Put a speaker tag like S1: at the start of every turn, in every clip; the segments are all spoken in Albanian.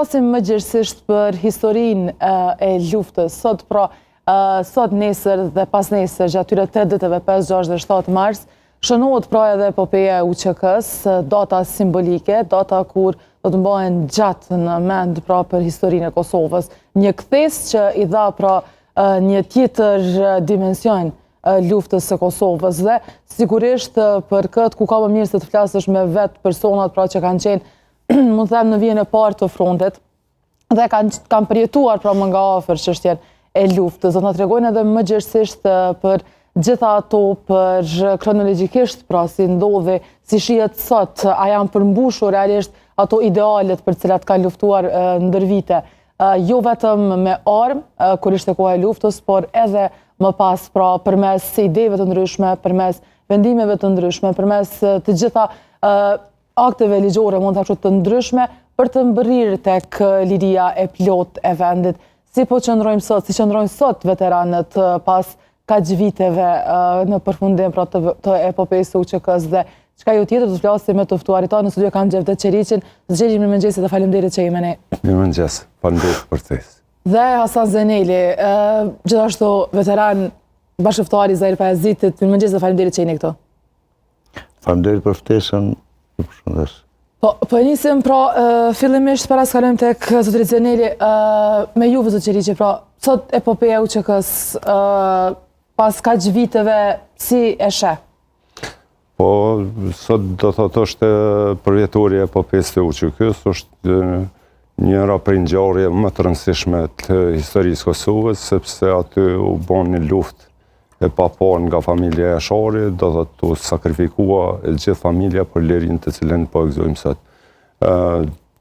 S1: Flasim më gjithësisht për historinë e luftës. Sot nesër dhe pas nesër, gjatë tyre 3 ditëve 5, 6 dhe 7 mars, shënohet pra edhe epopeja e UÇK-s, data simbolike, data kur do të mbahen gjatë në mend pra për historinë e Kosovës. Një kthes që i dha pra një tjetër dimension luftës së Kosovës dhe sigurisht për këtë ku ka më mirë se të flasësh me vetë personat pra që kanë qenë mund të them në vijën e parë të frontit dhe kanë përjetuar pra më nga afër çështjen e luftës. Do të na tregojnë edhe më gjithësisht për gjitha ato, për kronologjikisht pra si ndodhi, si shihet sot, a janë përmbushur realisht ato idealet për cilat kanë luftuar ndër vite. Jo vetëm me armë kur ishte koha e luftës, por edhe më pas pra përmes ideve të ndryshme, përmes vendimeve të ndryshme, përmes të gjitha akteve ligjore mund të ndryshme për të mbërrirë tek liria e plot e vendit. Si po qëndrojmë sot, si qëndrojnë sot veteranët pas kaq viteve në përfundim pra të epopejës së UÇK-s dhe çka jo tjetër do të flasim me të ftuarit tanë në studio kam Xhevdet Çeriçin. Zgjegjim në mëngjesit dhe faleminderit që jemi ne.
S2: Mirëmëngjes, faleminderit për ftesë.
S1: Dhe Hasan Zeneli, gjithashtu veteran bashkëftari Zahir Pajazitit, mirëmëngjes dhe faleminderit që jeni këtu.
S3: Faleminderit për ftesën.
S1: Po nisim pra fillimisht para se kalojmë tek zotëri Zeneli me juve zot Çeriçi, pra sot epopeja e UÇK-s pas kaq viteve si e sheh?
S2: Po sot do të thotë është përjetorja e epopejës së UÇK-s, është njëra prej ngjarjeve më të rëndësishme të historisë Kosovës, sepse aty u bën një luftë e papar nga familja e Shari, do të të sakrifikua e gjithë familja për lirin të cilën po e gëzojmë sot.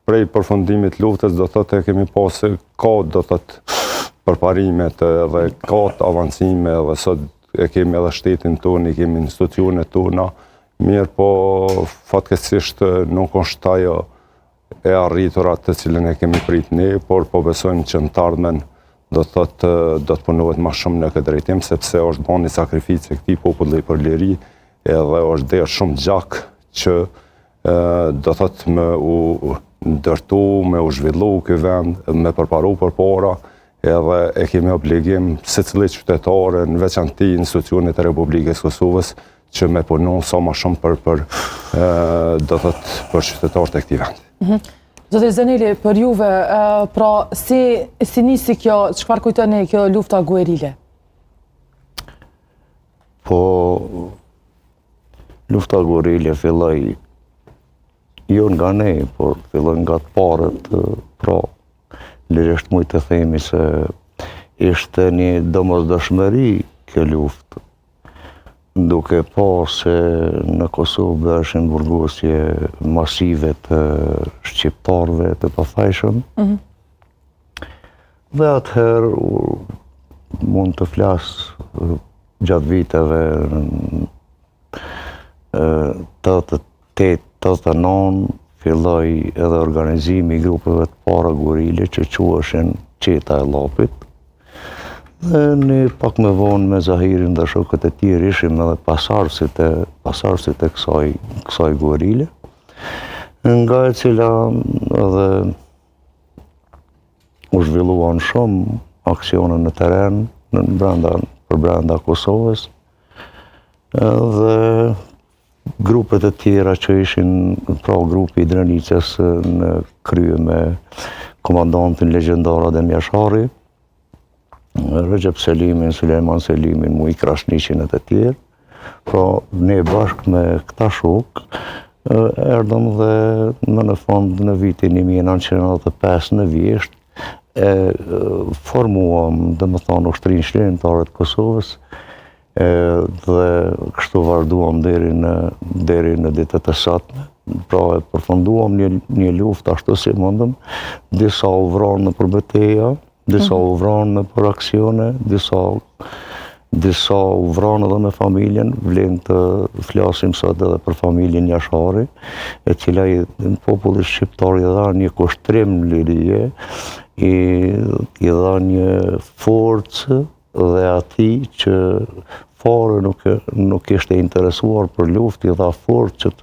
S2: Prej përfundimit luftës do të të kemi pasë ka do të të përparimet dhe ka të avancime dhe sot e kemi edhe shtetin tonë, i kemi institucionet tona, mirë po fatkeqësisht nuk është ajo e arritura të cilën e kemi prit ne, por po besojmë që në të ardhmen do të punohet më shumë në këtë drejtim, sepse është bën një sakrificë e këtij populli për liri, edhe është derë shumë gjak që do thotë me u ndërtu, me u zhvillu ky vend, me përparu përpara, edhe e kemi obligim secili qytetar, në veçanti institucionet e Republikës Kosovës, që me punu sa më shumë për do thotë për qytetarët e këtij vendi.
S1: Zotëri Zeneli, për juve, pra si nisi kjo, çfarë kujton kjo lufta guerile?
S3: Po, lufta guerile filloi jo nga ne, por filloi nga të parët, pra lirisht mund të themi se ishte një domosdoshmëri kjo luftë, duke pa se në Kosovë bëshin burgosje masive të shqiptarëve të pafajshëm. Dhe atëherë mund të flasë gjatë viteve 88-89 filloi edhe organizimi i grupeve të para guerile që quheshin Qeta e Llapit. Dhe ne pak më vonë me Zahirin dhe shokët e tjerë ishim edhe pasardhësit e kësaj guerile, nga e cila edhe u zhvilluan shumë aksione në teren për brenda Kosovës, dhe grupet e tjera që ishin pra grupi i Drenicës në krye me komandantin legjendar Adem Jashari, Recep Selimin, Sulejman Selimin, Muj Krashniqin e të tjerë. Pra, ne bashkë me këta shok, erdëm dhe në fond në vitin 1995 në Vjesht, formuam, dhe më thonë, ushtrin shlenëtare të Kosovës, dhe kështu vazhduam deri në ditët e sotme. Pra, e përfunduam një luftë ashtu si mundëm, disa u vranë në përbeteja, disa u vranë për aksione, disa u vranë edhe me familjen, vlen të flasim sot edhe për familjen Jashari, e cila i populli shqiptar i dha një kushtrim lirie, i dha një forcë dhe ati që fare nuk ishte interesuar për luftë, i dha forcë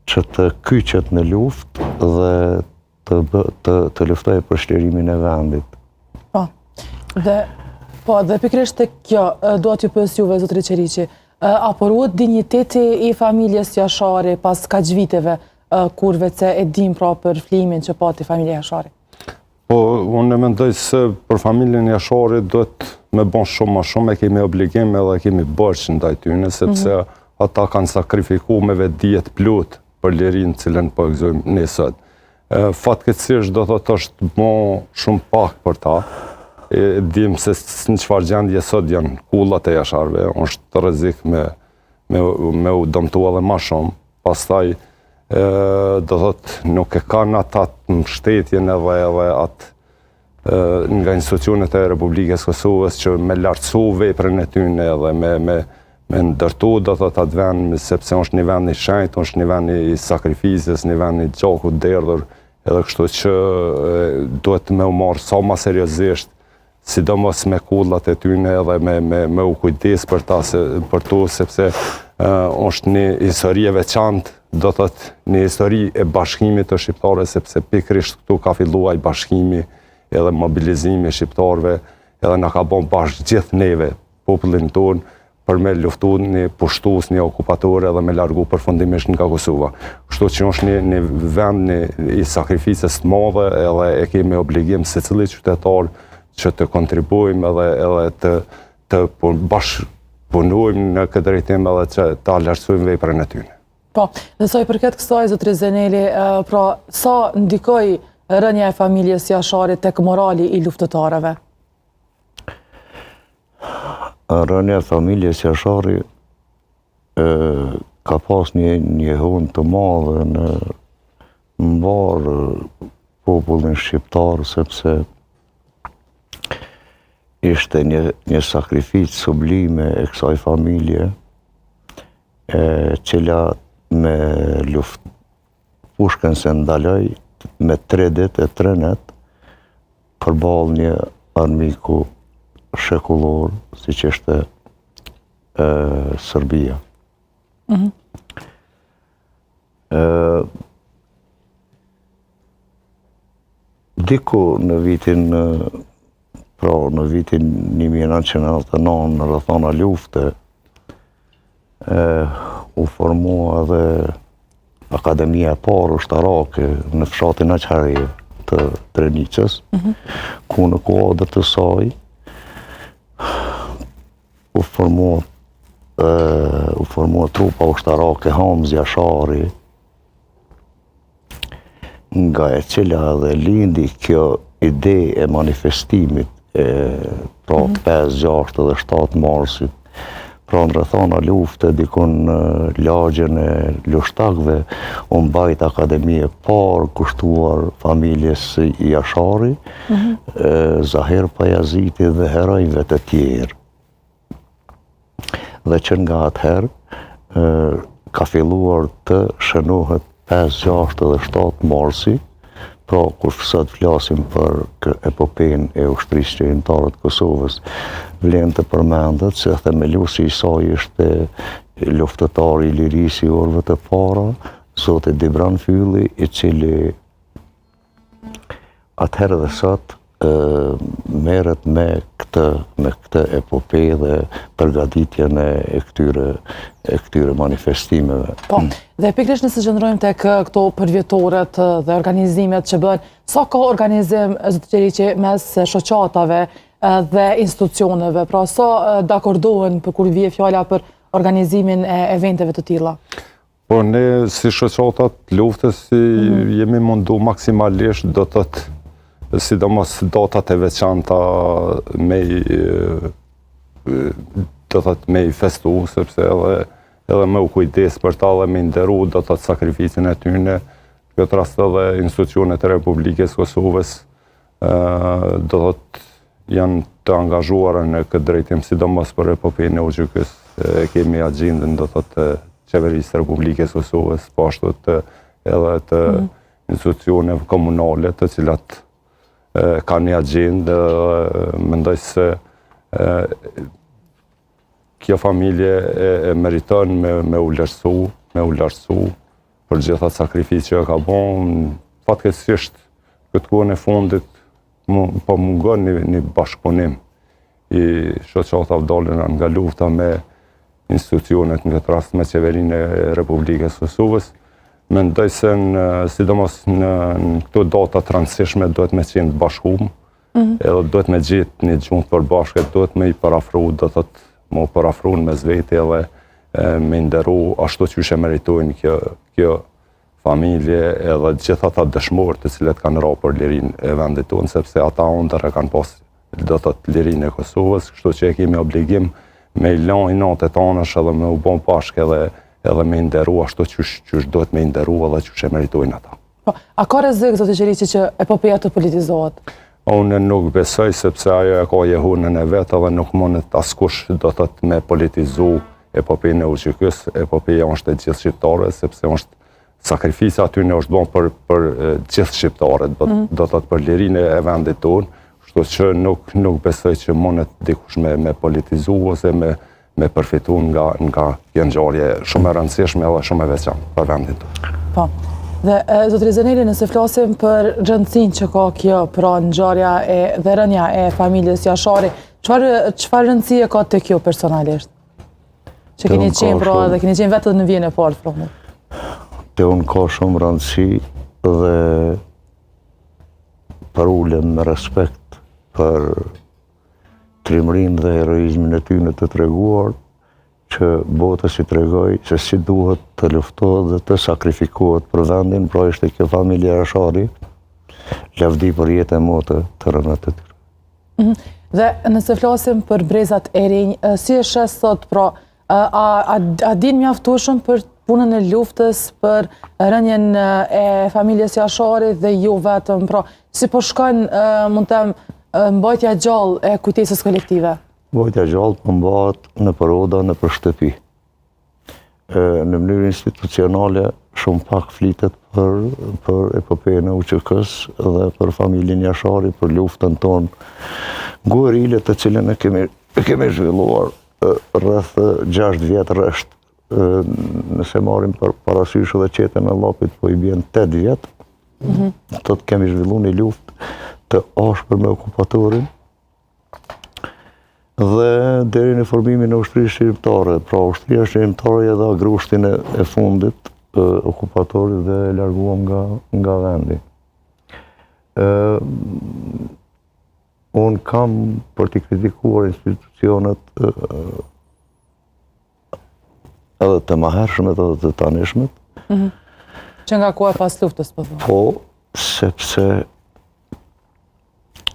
S3: që të kyqet në luftë dhe të luftoj për shlirimin e vendit.
S1: Dhe pikrisht të kjo, do t'ju pyes juve, zotëri Qeriqi, apo ruhet dinjiteti i familjes Jashari pas kaq viteve, kur vetë e dim pra për flimin që pati familja Jashari?
S2: Po, unë mendoj se për familjen Jashari do të me bon shumë më shumë, e kemi obligim edhe kemi bërqë ndaj tyne, sepse ata kanë sakrifiku me vetdijet plut për lirin cilën po gëzojmë ne sot. Fatkeqësisht do thotë është bon shumë pak për ta. Dim se në çfarë gjendje sot janë kullat e Jasharëve, është rrezik me u dëmtu edhe më shumë. Pastaj do thotë nuk e kanë ata mbështetjen edhe atë nga institucionet e Republikës Kosovës që me lartësu veprën e tyne edhe me ndërtu do thotë atë vend, sepse është një vend i shenjtë, është një vend i sakrificës, një vend i gjakut derdhur, edhe kështu që duhet me u marrë sa më seriozisht, sidomos me kullat e tyne edhe me u kujdes për to, sepse është një histori e veçantë, do thotë një histori e bashkimit të shqiptarëve, sepse pikërisht këtu ka filluar bashkimi edhe mobilizimi shqiptarëve, edhe na ka bën bashkë gjithë neve, popullin tonë, për me luftu një pushtues, një okupator edhe me largu përfundimisht nga Kosova. Kështu që është një vend i sakrificës të madhe edhe e kemi obligim secili qytetar që të kontribuojmë edhe të bashkëpunojmë në këtë drejtim edhe që ta lartësojmë veprën e tyre.
S1: Po, dhe sa i përket kësaj, zotëri Zeneli, pra sa ndikoi rënja e familjes Jashari tek morali i luftëtarëve?
S3: Rënja e familjes Jashari ka pas një hunë të madhe në mbar popullin shqiptar, sepse ishte një sakrificë sublime e kësaj familje, cila me pushkën se ndaloj me 3 ditë e 3 net përballë një armiku shekullor, si që ishte Serbia. Diku në vitin 1999, në rrethana lufte, u formua edhe Akademia e parë ushtarake në fshatin Aqharev të Drenicës, ku në kuadër të saj u formua trupa ushtarake Hamz Jashari, nga e cila edhe lindi kjo ide e manifestimit pra të 5, 6 dhe 7 marsit. Pra në rrethana lufte, dikun në lagjen e lushtakëve, u mbajt Akademie parë kushtuar familjes Jashari, Zahir Pajaziti dhe herojve të tjerë. Dhe që nga atëherë ka filluar të shënohet 5, 6 dhe 7 marsi, pra kur sot flasim për epopejën e ushtrisë qeveritare të Kosovës, vlen të përmendet se themeluesi i saj ishte luftëtari i lirisë i orëve të para, zoti Dibran Fylli, i cili atëherë dhe sot merret me këtë epopejë dhe përgatitjen e këtyre manifestimeve.
S1: Po, dhe pikërisht nëse qëndrojmë tek këto përvjetoret dhe organizimet që bën, sa ka organizim, zoti Qeriqi, mes shoqatave dhe institucioneve, pra sa dakordohen për kur vije fjala për organizimin e eventeve të tilla?
S2: Po ne si shoqatat luftës jemi mundu maksimalisht, do të thotë sidomos datat e veçanta me i festu, sepse edhe me u kujdes për ta dhe me nderu do të thotë sakrificën e tyne, këtë rast edhe institucionet e Republikës Kosovës do të thotë janë të angazhuara në këtë drejtim, sidomos për epopejën e Ugjukës, kemi agjendën do të thotë qeverisë Republikës Kosovës, po ashtu edhe të institucioneve komunale, të cilat ka një agjendë, mendoj se kjo familje e meriton me u lartësu për gjitha sakrificë që ka bon. Fatkeqësisht këtë kohën e fundit po mungon një bashkëpunim i shoqata vdolën nga lufta me institucionet, në këtë rast me qeverinë e Republikës Kosovës. Mendoj se sidomos në këto data të rëndësishme duhet me qenë bashkuar, edhe duhet me gjetë një gjumë përbashkët, duhet me i parafru, do të më parafru në mes vete edhe me nderu ashtu që e meritojnë kjo familje edhe gjitha ata dëshmorë të cilët kanë ra për lirinë e vendit tonë, sepse ata ndër e kanë pas do të lirinë e Kosovës, kështu që e kemi obligim me i lanë i natët anësh edhe me u bon pashk edhe me nderu ashtu që duhet me nderu edhe që e meritojnë ata.
S1: A ka rrezik, zotë Gjeriqi, që epopeja të politizohet?
S2: Unë nuk besoj, sepse ajo e ka jehunën e vetë edhe nuk mundet askush do të me politizu epopejën e UÇK-s. Epopeja është e gjithë shqiptare, sepse është sakrifica aty në është bon për gjithë shqiptarët, do të për lirinë e vendit tonë, kështu që nuk besoj që mundet dikush me politizu ose me përfitu nga kjo ngjarje shumë e rëndësishme edhe shumë e veçantë për vendin tonë.
S1: Po. Dhe, zotë Rizaneli, nëse flasim për rëndësinë që ka kjo, pra ngjarja dhe rënja e familjes Jashari, çfarë rëndësie ka të kjo personalisht? Që keni qenë, pra, dhe keni qenë vetët në vijën e parë të frontit?
S3: Te unë ka shumë rëndësi dhe për ulem me respekt për trimërinë dhe heroizmin e tyre të treguar, që bota si tregoj se si duhet të luftohet dhe të sakrifikohet për vendin, pra ishte kjo familja Jashari, lavdi për jetë e motë të rënët të tyre.
S1: Dhe nëse flasim për brezat e rinj, si e shes sot, pra, a din mjaftueshëm për punën e luftës, për rënjen e familjes Jashari dhe jo vetëm, pra, si po shkon, mund të mbajtja gjallë e kujtesës kolektive?
S3: Mbajtja gjallë po mbahet në oda, në shtëpi. Në mënyrë institucionale shumë pak flitet për epopejën e UÇK-s dhe për familjen Jashari, për luftën tonë guerile të cilën e kemi zhvilluar rreth 6 vjet rresht. Nëse marrim për parasysh edhe qetën e Llapit, po i bjen 8 vjet. Të kemi zhvilluar një luftë të ashpër me okupatorin dhe deri në formimin e ushtrisë shqiptare. Pra, ushtria shqiptare ja dha grushtin e fundit okupatorit dhe e larguam nga vendi. Unë kam për t'i kritikuar institucionet edhe të mahershmet edhe të tanishmet.
S1: Që nga koha pas luftës, po thonë?
S3: Po, sepse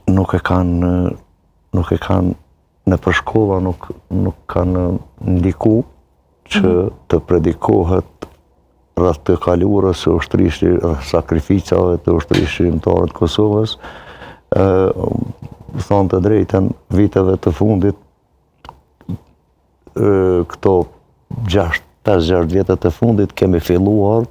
S3: nuk e kanë në përshkolla nuk kanë ndiku që të predikohet rreth të kaluarës së ushtrisë, sakrificave të ushtrisë shqiptare të Kosovës. Thonë të drejtën, viteve të fundit, këto 5-6 vjetet e fundit kemi filluar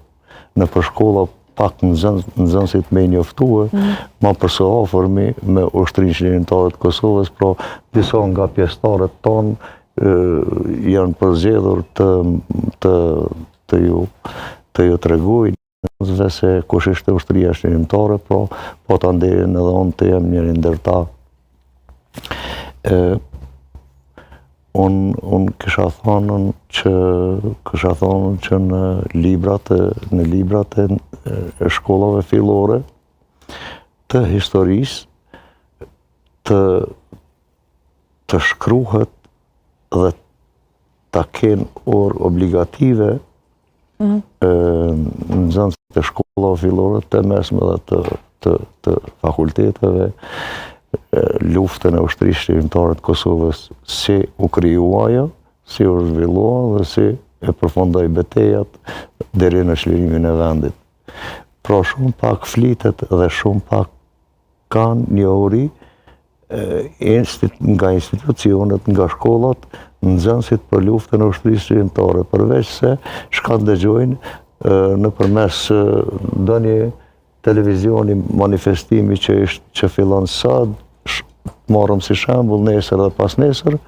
S3: në përshkolla pak nxënësit me i njoftue, ma përse afërmi me ushtrisë shqiptare të Kosovës, pra disa nga pjesëtarët tonë janë përzgjedhur të ju tregojnë dhe se kush ishte ushtria shqiptare, pra po ta nderin edhe unë të jem njëri ndër ta. Unë kisha thonë që në librat e shkollave fillore të historisë të shkruhet dhe ta kenë orë obligative nxënësit e shkollave fillore të mesme dhe të fakulteteve luftën e ushtrisë shqiptare të Kosovës, si u krijua ajo, si u zhvillua dhe si e përfundoi betejat deri në çlirimin e vendit. Pra shumë pak flitet dhe shumë pak kanë njohuri nga institucionet, nga shkollat, nxënësit për luftën e ushtrisë shqiptare, përveç se shkandëgjojnë nëpërmes ndonjë televizioni manifestimi që fillon sot, marrëm si shembull nesër dhe pas nesër,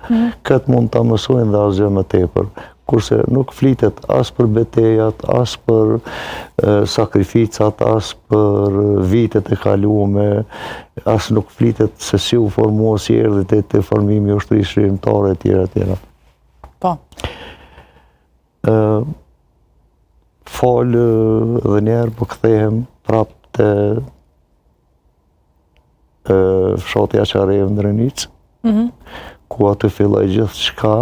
S3: këtë mund ta mësojnë dhe asgjë më tepër. kurse nuk flitet as për betejat, as për sakrificat, as për vitet e kaluame, as nuk flitet se si u formua si erdhi te formimi i ushtrisë shërimtare etj.
S1: Po.
S3: Falë dhe njerë po kthehem prap të fshati Aqarev në Drenicë, ku aty filloi gjithë shka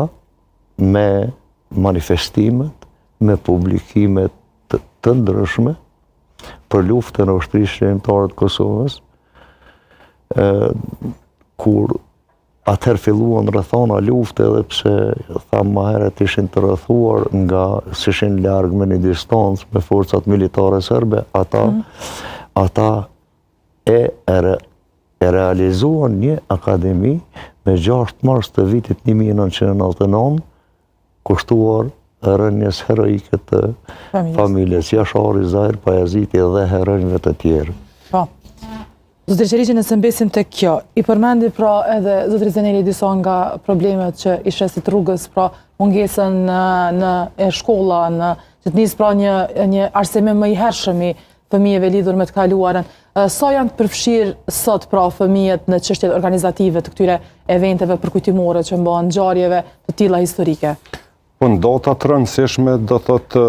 S3: me manifestimet, me publikimet të ndryshme për luftën e ushtrisë shërimtare të Kosovës, kur atëherë filluan rrethona lufte edhe pse thamë më herët ishin të rrethuar si ishin larg me një distancë me forcat militare serbe, ata e realizuan një akademi me 6 mars të vitit 1999, kushtuar rënjes heroike të familjes Jashari, Zahir Pajaziti dhe heronjve të tjerë.
S1: Po. Zotri Qeriqi, nëse mbesim të kjo, i përmendi pra edhe Zotri Zeneli disa nga problemet që i shesit rrugës, pra mungesën në shkolla, që të nisë pra një arsimim më i hershëm i fëmijëve lidhur me të kaluarën. Sa janë të përfshirë sot pra fëmijët në çështjet organizative të këtyre eventeve përkujtimore që mbahen ngjarjeve të tilla historike?
S2: Po në data të rëndësishme do thotë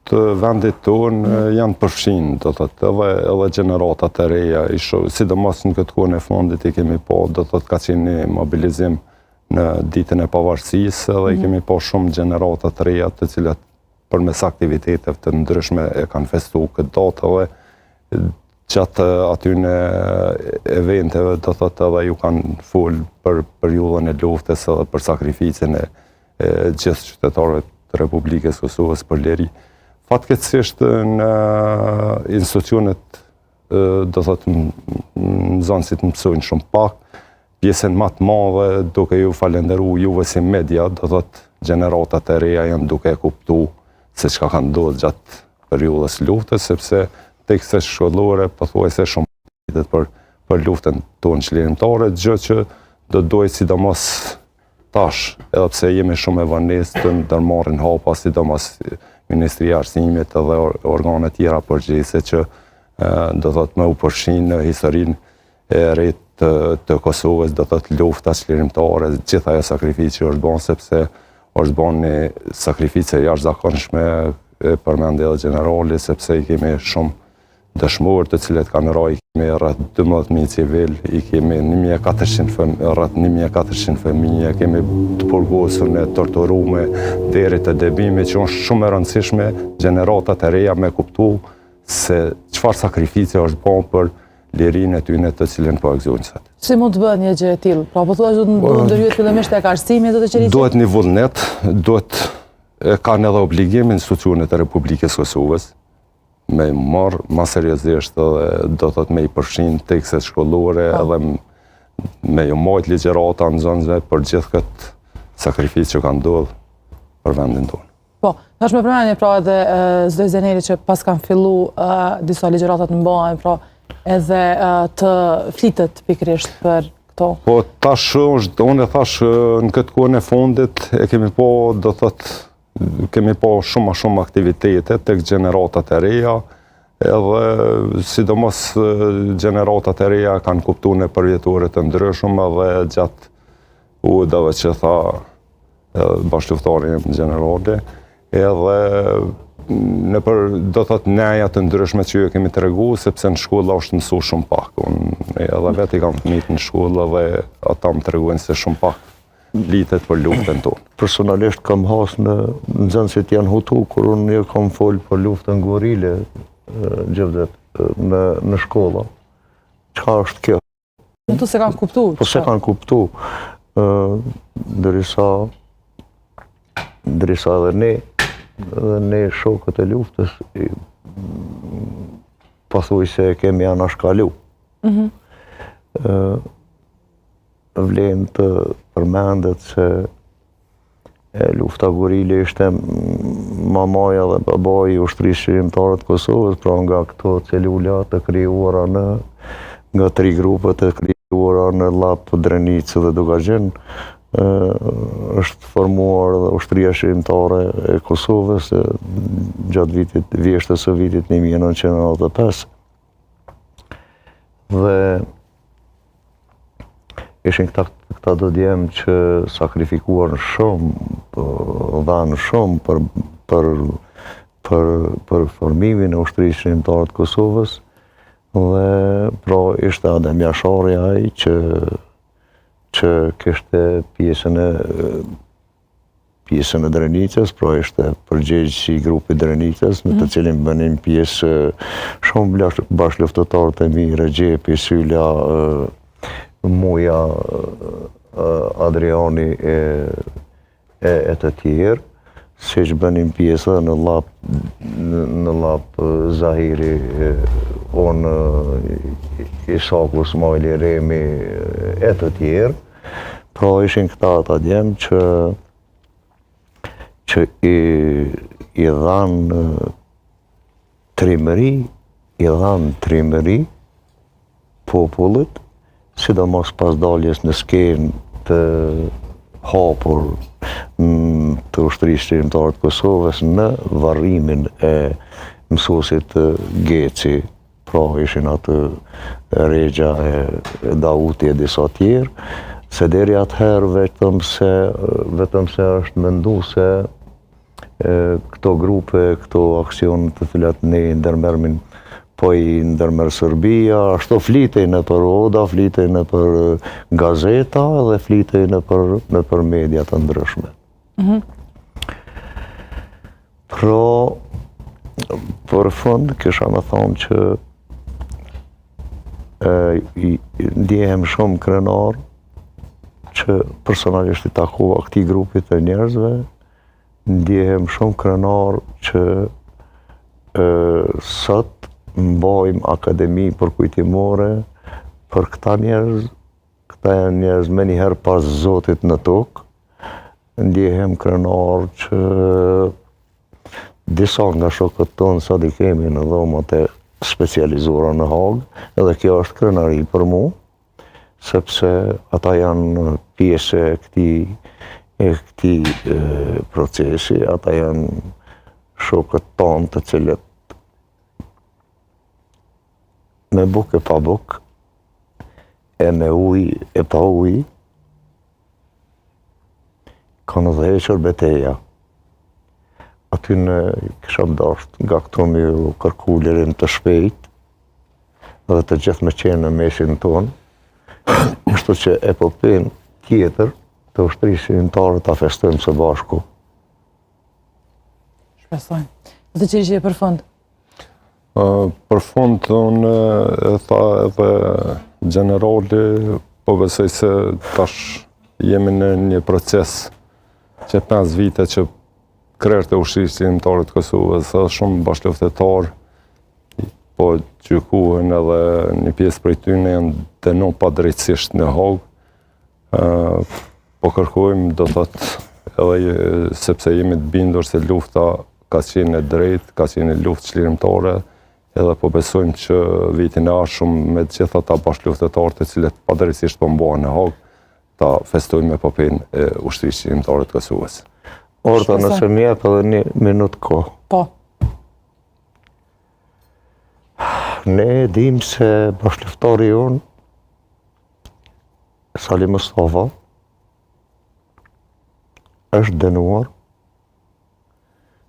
S2: të vendit tonë janë përfshin, do thotë edhe gjeneratat e reja, sidomos në këtë kohën e fundit i kemi po, do thotë ka qenë një mobilizim në ditën e pavarësisë, edhe i kemi po shumë gjeneratat e reja të cilat përmes aktiviteteve të ndryshme e kanë festu këtë datë edhe gjatë atyne eventeve, do thotë edhe ju kanë full për periudhën e luftës edhe për sakrificën e gjithë qytetarëve të Republikës Kosovës për liri. Fatkeqësisht në institucionet, do thotë nxënësit mësojnë shumë pak, pjesën më të madhe duke ju falenderu juve si media, do thotë gjeneratat e reja janë duke kuptu se çka ka ndodhur gjatë periudhës luftës, sepse tekste shkollore pothuajse shumë për luftën tonë çlirimtare, gjë që do dojë sidomos tash, edhe pse jemi shumë e vonesë të ndërmarrin hapa, sidomos Ministria e Arsimit edhe organe tjera përgjegjëse që do thotë me u përfshin në historinë e re të Kosovës, do thotë lufta çlirimtare, gjithë ajo sakrificë që është bën, sepse është bën një sakrificë e jashtëzakonshme, përmendi edhe generali, sepse i kemi shumë dëshmorë të cilët kanë rroj, kemi rreth 12.000 civil, i kemi rreth 1.400 fëmijë, kemi të burgosur në torturume deri të debimi, që është shumë e rëndësishme generatat e reja me kuptu se çfarë sakrifice është bën për lirinë e tyre të cilën po ekzistojnë sot.
S1: Si mund të bëhet një gjë e tillë? Pra po thua që duhet ndërhyet fillimisht tek arsimi, Zotri Qeriqi?
S2: Duhet një vullnet, kanë edhe obligimin institucionet e Republikës Kosovës me marrë ma seriozisht edhe do thotë me i përfshin tekstet shkollore edhe me ju majt ligjërata nxënësve për gjithë këtë sakrificë që ka ndodhur për vendin tonë.
S1: Po, tash me përmendje pra edhe Zotri Zeneli që pas kanë fillu disa ligjërata të mbahen, pra edhe të flitet pikërisht për këto.
S2: Po tash unë e thash në këtë kohën e fundit e kemi po, do thotë kemi po shumë aktivitete tek gjeneratat e reja, edhe sidomos gjeneratat e reja kanë kuptuar në përvjetore të ndryshme edhe gjatë udhave që tha bashkëluftari generali, edhe do thotë neja të ndryshme që ju kemi tregu, sepse në shkolla është mësu shumë pak. Unë edhe vetë i kam fëmijët në shkolla dhe ata më treguajnë se shumë pak litet për luftën tonë.
S3: Personalisht kam has në nxënësit janë hutu, kur unë kam folë për luftën gorile gjithët në shkolla. Çka është kjo?
S1: Këtu se kanë kuptu.
S3: Po se kanë kuptu. Ndërsa edhe ne shokët e luftës pathuaj se kemi anashkalu. Vlen të përmendet se lufta gorile ishte mamaja dhe babai i ushtrisë shërimtare të Kosovës, pra nga këto celula të krijuara nga 3 grupe të krijuara në Llap, Drenicë dhe Dugagjen, është formuar dhe ushtria shqiptare e Kosovës gjatë vjeshtës së vitit 1995 dhe ishin këta do djemë që sakrifikuar shumë, dhanë shumë për formimin e ushtrisë shqiptare të Kosovës dhe pra ishte Adem Jashari ai që kishte pjesën e Drenicës, pra ishte përgjegjësi i grupit Drenicës, në të cilin bënin pjesë shumë bashkëluftëtarët e mi, Regjepi, Sylja, Muja, Adriani e të tjerë, si që bënin pjesë në lap Zahiri, onë Isaku, Smajli, Remi e të tjerë. Pra ishin këta ata djemë që i dhanë trimëri popullit, sidomos pas daljes në skenë të hapur të ushtrisë shqiptare të Kosovës në varrimin e mësuesit Geci, pra ishin atë Regja e Dauti e disa tjerë, se deri atëherë vetëm se është mendu se këto grupe, këto aksionet të cilat ne ndërmermin, po i ndërmer Serbia, ashtu flitej në për oda, flitej në për gazeta dhe flitej në për media të ndryshme. Pro, për fund, kisha me thonë që ndjehem shumë krenar që personalisht i takova këtij grupit të njerëzve, ndjehem shumë krenar që sot mbajmë akademi përkujtimore për këta njerëz. Këta janë njerëz me njëherë pas Zotit në tokë. Ndjehem krenar që disa nga shokët tonë sot i kemi në dhomat e specializuara në Hagë, edhe kjo është krenari për mu, sepse ata janë pjesë e këtij procesi, ata janë shokët tonë të cilët me buk e pa buk, e me ujë e pa ujë, kanë dhe hequr beteja. Aty në kisha dashur nga këto me kërku lirim të shpejt dhe të gjithë me qenë në mesin tonë, kështu që epopen tjetër të ushtrisë shqiptare ta festojmë së bashku.
S1: Shpresojmë. Dhe që ishje për fund?
S2: Për fund, unë e tha edhe generali, po besoj se tash jemi në një proces që 5 vite që krerët e ushtrisë shqiptare të Kosovës, edhe shumë bashkëluftëtarë, po gjykuhen edhe një pjesë prej tyre janë dënuar padrejtësisht në Hagë. Po kërkojmë, do thotë, edhe sepse jemi të bindur se lufta ka qenë e drejtë, ka qenë luftë çlirimtare, edhe po besojmë që vitin e ardhshëm me të gjitha ata bashkëluftëtarë të cilët padrejtësisht po mbohen në Hagë, ta festojmë epopenë e ushtrisë shqiptare të Kosovës.
S3: Orta, nëse më jep edhe 1 minutë kohë.
S1: Po.
S3: Ne dim se bashkëluftari jonë, Sali Mustafa, është dënuar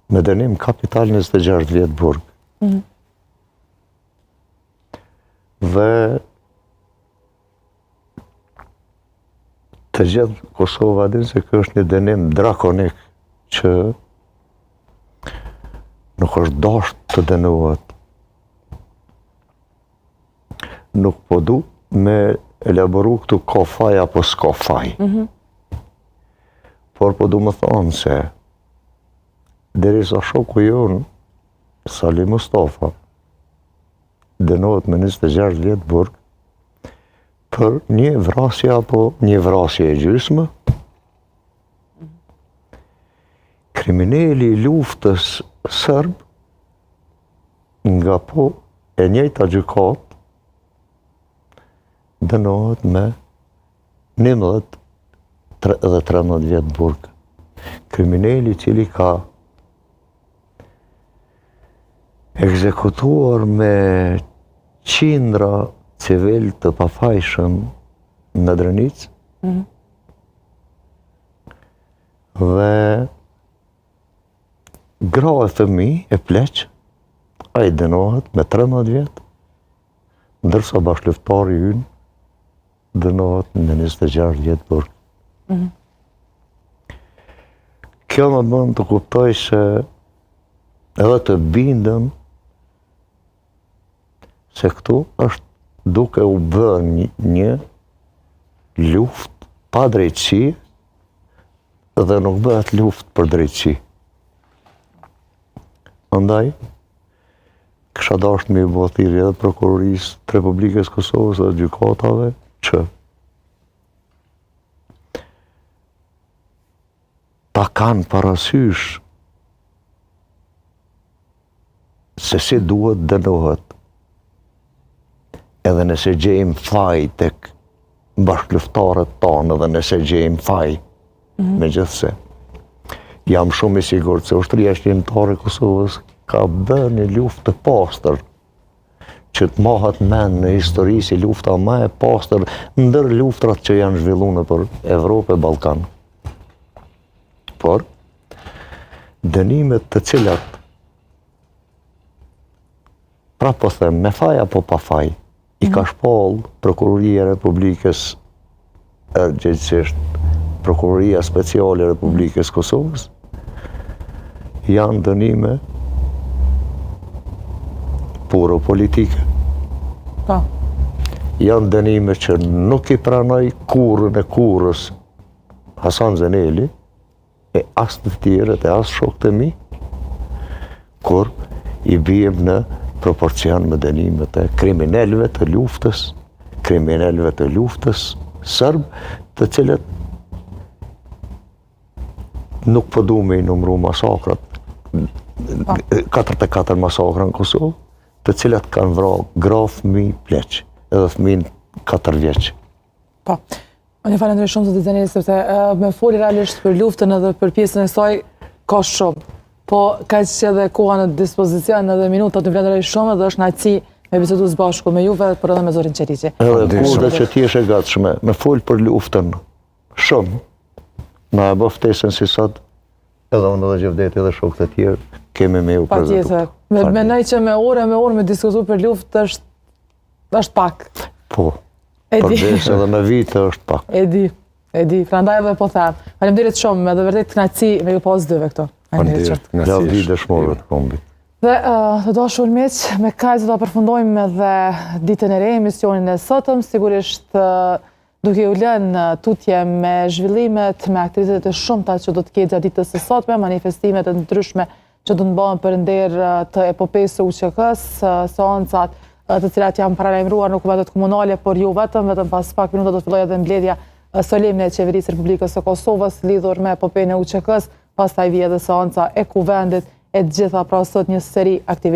S3: me dënim kapital 26 vjet burg. Dhe të gjithë Kosova din se kjo është një dënim drakonik që nuk është dashur të dënohet. Nuk po du me elaboru këtu ka faj apo s'ka faj. Por po du me thonë se derisa shoku jonë, Sali Mustafa, dënohet me 26 vjet burg për një vrasje apo një vrasje e gjysmë, kriminali i luftës serb nga po e njëjta gjykat dënohet me 11 edhe 13 vjetë burg. Kriminali cili ka ekzekutuar me qindra civil të pafajshëm në Drenicë, dhe gra e fëmi e pleq, a i dënohet me 13 vjetë, ndërsa bashkëluftari ynë dënohet me 26 vjetë burg. Kjo më bën të kuptoj se edhe të bindëm se këtu është duke u bërë një luftë pa drejtësi dhe nuk bëhet luftë për drejtësi. Andaj, kësha dashur me i bë thirrje edhe prokurorisë të Republikës Kosovës dhe gjykatave që ta kanë parasysh se si duhet dënohet, edhe nëse gjejmë faj tek bashkëluftarët tonë, edhe nëse gjejmë faj, megjithse. Jam shumë i sigurt se ushtria shqiptare e Kosovës ka bërë një luftë të pastër, që të mohat mend në histori si lufta më e pastër ndër luftrat që janë zhvilluar nëpër Evropë e Ballkan. Por dënimet të cilat, pra po them, me faj apo pa faj, i ka shpall Prokuroria e Republikës, gjithsesi Prokuroria Speciale e Republikës Kosovës, janë dënime puro politike.
S1: Po.
S3: Janë dënime që nuk i pranoj kurrën e kurrës Hasan Zeneli, e as të tjerët, e as shokët e mi, kur i bijem në proporcion me dënimet e kriminalëve të luftës sërb, të cilët nuk po du me i numru masakrat, 44 masakra në Kosovë, të cilat kanë vrarë gra, fëmijë, pleq, edhe fëmijën 4 vjeç.
S1: Po. Unë falenderoj shumë zotë Zeneli, sepse me foli realisht për luftën edhe për pjesën e saj ka shumë. Po kaq që edhe koha në dispozicion edhe minutat, të falenderoj shumë dhe është kënaqësi me bisedu së bashku me juve, por edhe me Zorin Qeriqi.
S3: Edhe kurdo që ti je e gatshme, me fol për luftën shumë, na e bë ftesën si sot, edhe unë dhe Gjevdeti edhe shokët e tjerë, kemi me u prezentuar.
S1: Patjetër. Mendoj që me orë me diskutu për luftë është pak.
S3: Po. Përveç edhe me vite është pak.
S1: E di, prandaj edhe po them. Faleminderit shumë, edhe vërtet kënaqësi me ju pas dyve këto.
S2: Faleminderit.
S3: Lavdi dëshmorëve të kombit.
S1: Dhe të dashur miq, me kaq do ta përfundojmë edhe ditën e re, emisionin e sotëm, sigurisht duke u lënë tutje me zhvillimet, me aktivitetet e shumta që do të ketë gjatë ditës së sotme, manifestimet e ndryshme që do të bëhen për nder të epopesë së UÇK-s, seancat të cilat janë paralajmëruar në kuventet komunale, por jo vetëm pas pak minuta do të fillojë edhe mbledhja solemne e Qeverisë së Republikës së Kosovës lidhur me epopejën e UÇK-s, pastaj vjen edhe seanca e kuvendit, e gjitha pra sot një seri aktivitete